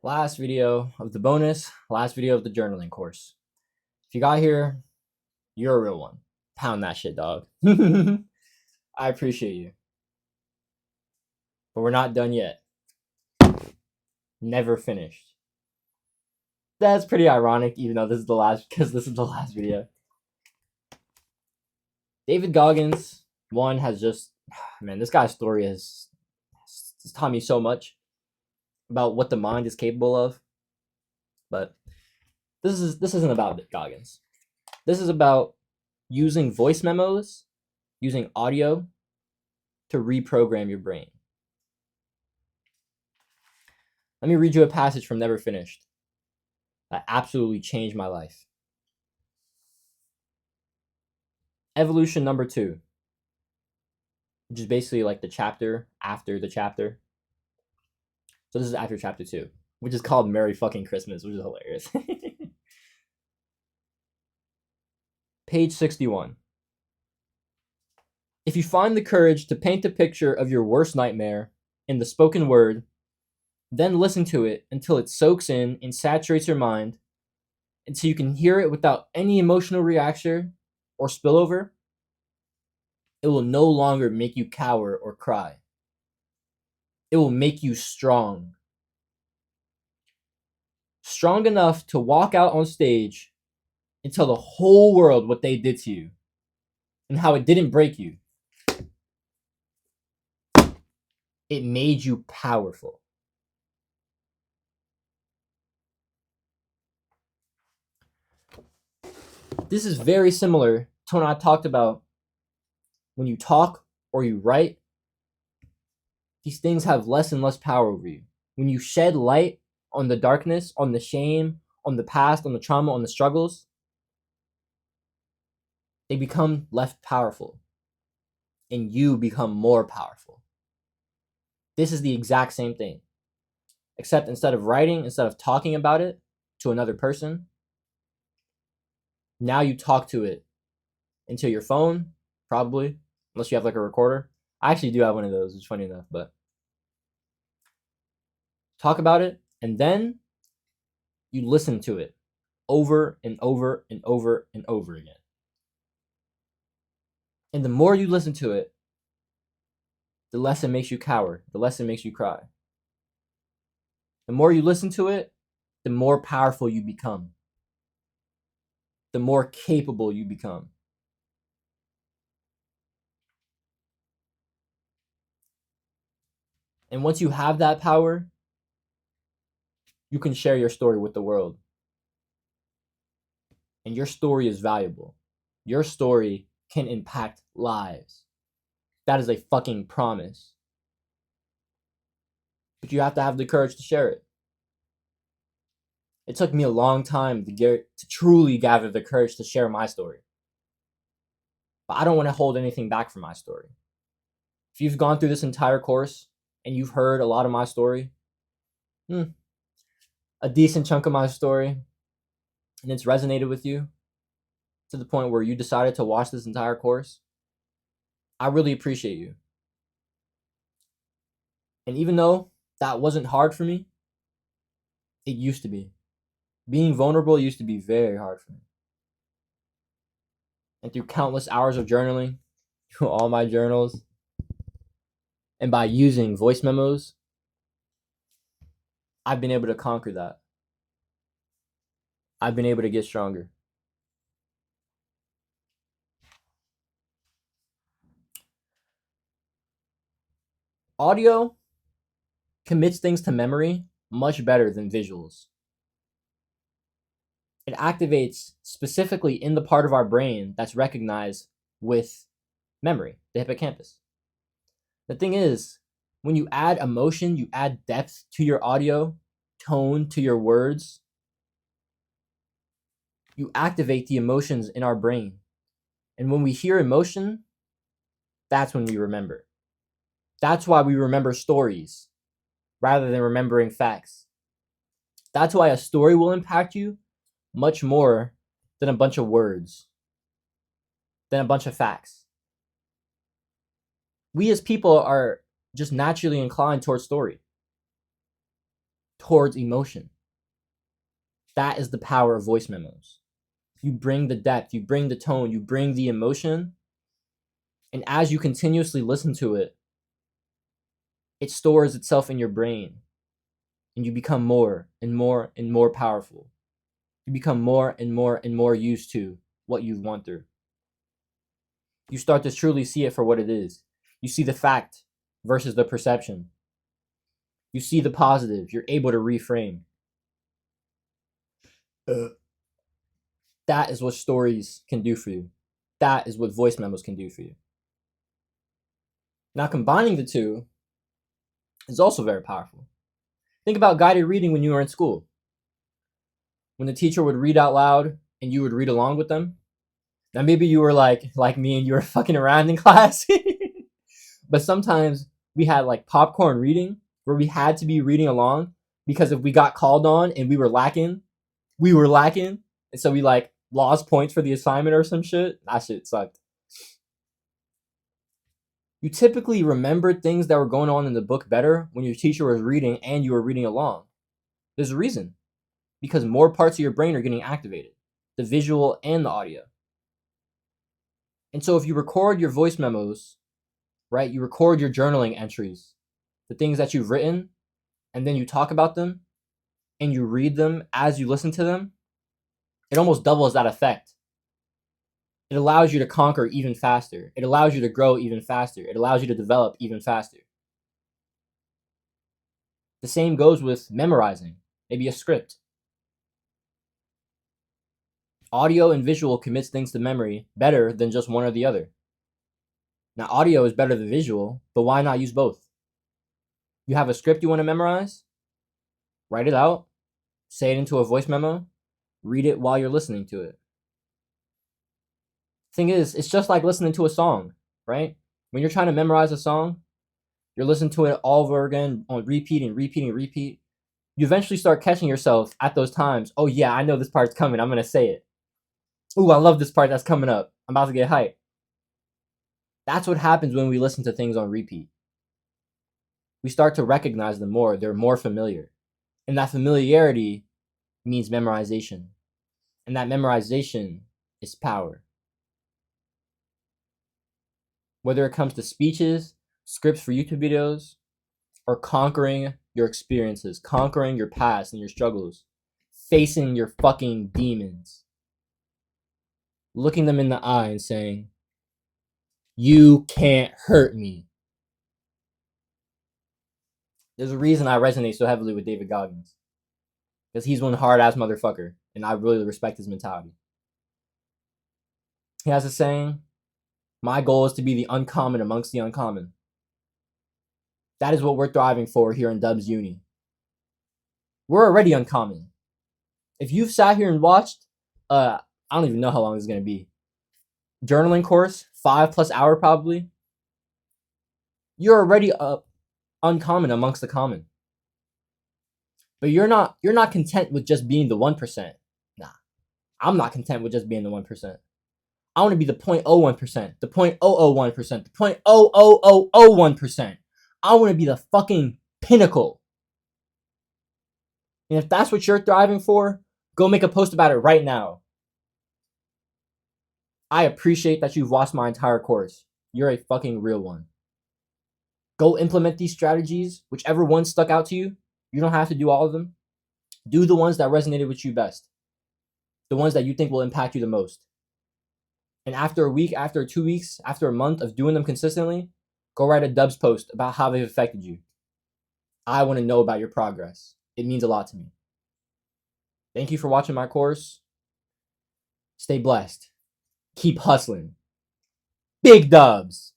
Last video of the bonus, last video of the journaling course. If you got here, you're a real one. Pound that shit, dog. I appreciate you. But we're not done yet. Never finished. That's pretty ironic, even though this is the last video. David Goggins, one, has just, man, this guy's story has taught me so much about what the mind is capable of. But this isn't about Goggins. This is about using voice memos, using audio to reprogram your brain. Let me read you a passage from Never Finished that absolutely changed my life. Evolution number 2, which is basically like the chapter after the chapter. So this is after chapter 2, which is called Merry Fucking Christmas, which is hilarious. Page 61. If you find the courage to paint a picture of your worst nightmare in the spoken word, then listen to it until it soaks in and saturates your mind, until you can hear it without any emotional reaction or spillover, it will no longer make you cower or cry. It will make you strong. Strong enough to walk out on stage and tell the whole world what they did to you and how it didn't break you. It made you powerful. This is very similar to when I talked about when you talk or you write, these things have less and less power over you. When you shed light on the darkness, on the shame, on the past, on the trauma, on the struggles, they become less powerful and you become more powerful. This is the exact same thing, except instead of writing, instead of talking about it to another person, now you talk to it into your phone, probably, unless you have like a recorder. I actually do have one of those, it's funny enough, but talk about it, and then you listen to it over and over and over and over again. And the more you listen to it, the less it makes you cower, the less it makes you cry. The more you listen to it, the more powerful you become, the more capable you become. And once you have that power, you can share your story with the world. And your story is valuable. Your story can impact lives. That is a fucking promise. But you have to have the courage to share it. It took me a long time to truly gather the courage to share my story. But I don't want to hold anything back from my story. If you've gone through this entire course and you've heard a lot of my story, a decent chunk of my story, and it's resonated with you to the point where you decided to watch this entire course, I really appreciate you. And even though that wasn't hard for me, it used to be. Being vulnerable used to be very hard for me. And through countless hours of journaling, through all my journals, and by using voice memos, I've been able to conquer that. I've been able to get stronger. Audio commits things to memory much better than visuals. It activates specifically in the part of our brain that's recognized with memory, the hippocampus. The thing is, when you add emotion, you add depth to your audio, tone to your words, you activate the emotions in our brain. And when we hear emotion, that's when we remember. That's why we remember stories rather than remembering facts. That's why a story will impact you much more than a bunch of words, than a bunch of facts. We as people are just naturally inclined towards story. towards emotion. That is the power of voice memos. You bring the depth, you bring the tone, you bring the emotion. And as you continuously listen to it, it stores itself in your brain. And you become more and more and more powerful. You become more and more and more used to what you've gone through. You start to truly see it for what it is. You see the fact versus the perception. You see the positive. You're able to reframe. That is what stories can do for you. That is what voice memos can do for you. Now, combining the two is also very powerful. Think about guided reading when you were in school. When the teacher would read out loud and you would read along with them. Now, maybe you were like me and you were fucking around in class. But sometimes we had like popcorn reading where we had to be reading along because if we got called on and we were lacking. And so we like lost points for the assignment or some shit. That shit sucked. You typically remembered things that were going on in the book better when your teacher was reading and you were reading along. There's a reason. Because more parts of your brain are getting activated. The visual and the audio. And so if you record your voice memos, right, you record your journaling entries, the things that you've written, and then you talk about them, and you read them as you listen to them, it almost doubles that effect. It allows you to conquer even faster. It allows you to grow even faster. It allows you to develop even faster. The same goes with memorizing, maybe a script. Audio and visual commits things to memory better than just one or the other. Now, audio is better than visual, but why not use both? You have a script you want to memorize? Write it out, say it into a voice memo, read it while you're listening to it. Thing is, it's just like listening to a song, right? When you're trying to memorize a song, you're listening to it all over again on repeat. You eventually start catching yourself at those times. Oh yeah, I know this part's coming. I'm going to say it. Ooh, I love this part that's coming up. I'm about to get hyped. That's what happens when we listen to things on repeat. We start to recognize them more. They're more familiar. And that familiarity means memorization. And that memorization is power. Whether it comes to speeches, scripts for YouTube videos, or conquering your experiences, conquering your past and your struggles, facing your fucking demons, looking them in the eye and saying, "You can't hurt me." There's a reason I resonate so heavily with David Goggins. Because he's one hard-ass motherfucker, and I really respect his mentality. He has a saying, "My goal is to be the uncommon amongst the uncommon." That is what we're thriving for here in Dubs Uni. We're already uncommon. If you've sat here and watched, I don't even know how long this is going to be. Journaling course, 5+ hour probably. You're already uncommon amongst the common. But you're not content with just being the 1%. Nah. I'm not content with just being the 1%. I want to be the 0.01%, the 0.001%, the 0.00001%. I want to be the fucking pinnacle. And if that's what you're thriving for, go make a post about it right now. I appreciate that you've watched my entire course. You're a fucking real one. Go implement these strategies, whichever one stuck out to you. You don't have to do all of them. Do the ones that resonated with you best. The ones that you think will impact you the most. And after a week, after 2 weeks, after a month of doing them consistently, go write a Dubs post about how they've affected you. I want to know about your progress. It means a lot to me. Thank you for watching my course. Stay blessed. Keep hustling. Big dubs.